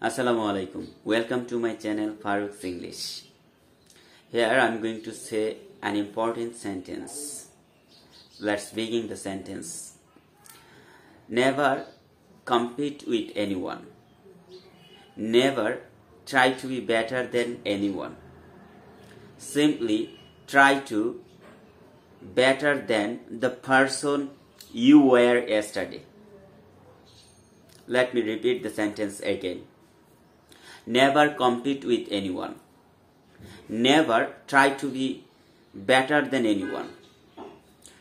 Assalamu alaikum. Welcome to my channel Farouk's English. Here I am going to say an important sentence. Let's begin the sentence. Never compete with anyone. Never try to be better than anyone. Simply try to better than the person you were yesterday. Let me repeat the sentence again. Never compete with anyone. Never try to be better than anyone.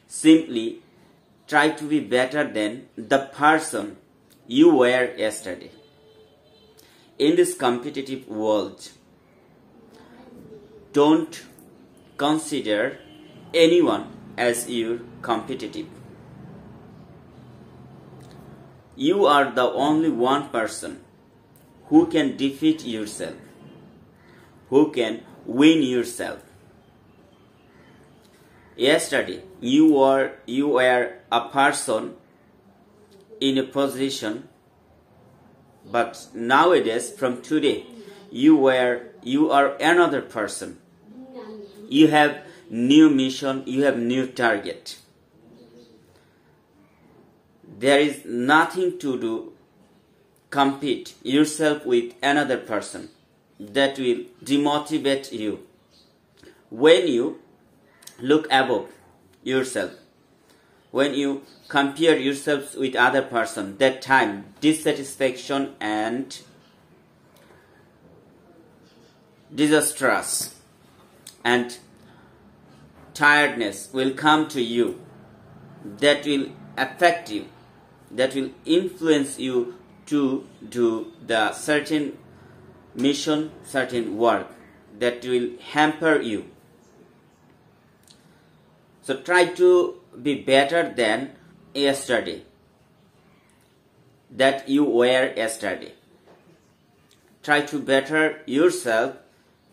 Simply try to be better than the person you were yesterday. In this competitive world, don't consider anyone as your competitive. You are the only one person who can defeat yourself, who can win yourself. Yesterday, you were a person in a position, but nowadays, from today, you are another person. You have new mission, you have new target. There is nothing to do compete yourself with another person that will demotivate you. When you look above yourself, when you compare yourself with other person, that time dissatisfaction and disastrous and tiredness will come to you, that will affect you, that will influence you to do the certain mission, certain work that will hamper you. So try to be better than yesterday, that you were yesterday. Try to better yourself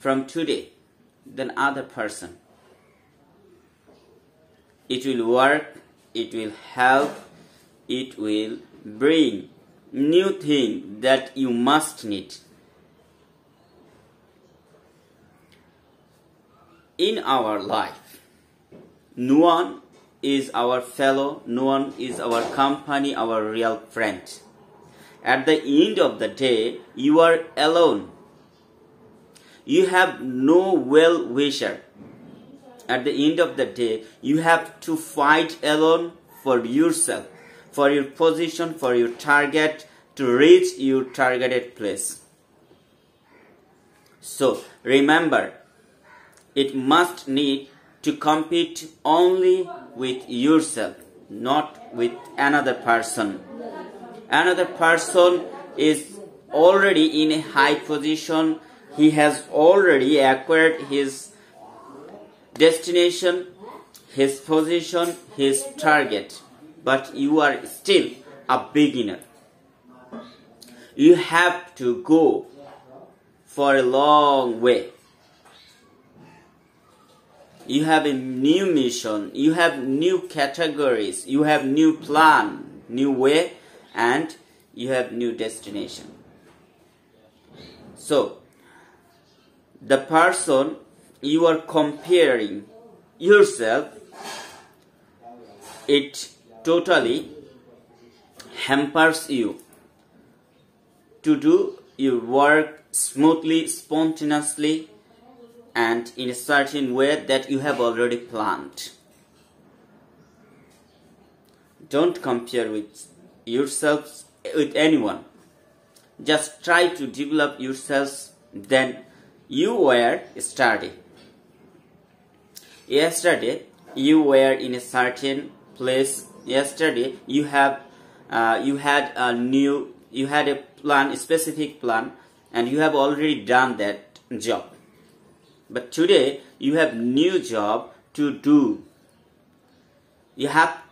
from today than other person. It will work, it will help, it will bring new thing that you must need. In our life, no one is our fellow, no one is our company, our real friend. At the end of the day, you are alone. You have no well-wisher. At the end of the day, you have to fight alone for yourself, for your position, for your target, to reach your targeted place. So remember, it must need to compete only with yourself, not with another person. Another person is already in a high position. He has already acquired his destination, his position, his target. But you are still a beginner. You have to go for a long way. You have a new mission, you have new categories, you have new plan, new way, and you have new destination. So, the person you are comparing yourself, it totally hampers you to do your work smoothly, spontaneously, and in a certain way that you have already planned. Don't compare with yourselves with anyone. Just try to develop yourselves than you were yesterday. Yesterday, you were in a certain place. Yesterday, you had a plan, a specific plan, and you have already done that job. But today, you have new job to do. You have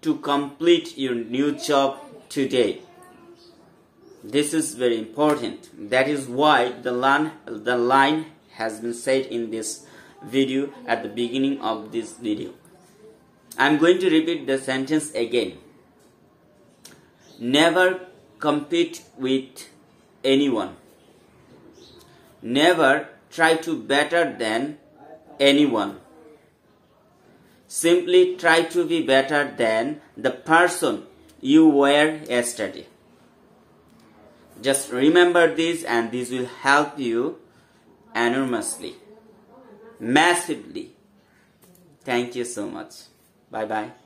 to complete your new job today. This is very important. That is why the line has been said in this video at the beginning of this video. I am going to repeat the sentence again. Never compete with anyone. Never try to better than anyone. Simply try to be better than the person you were yesterday. Just remember this, and this will help you enormously, massively. Thank you so much. Bye bye.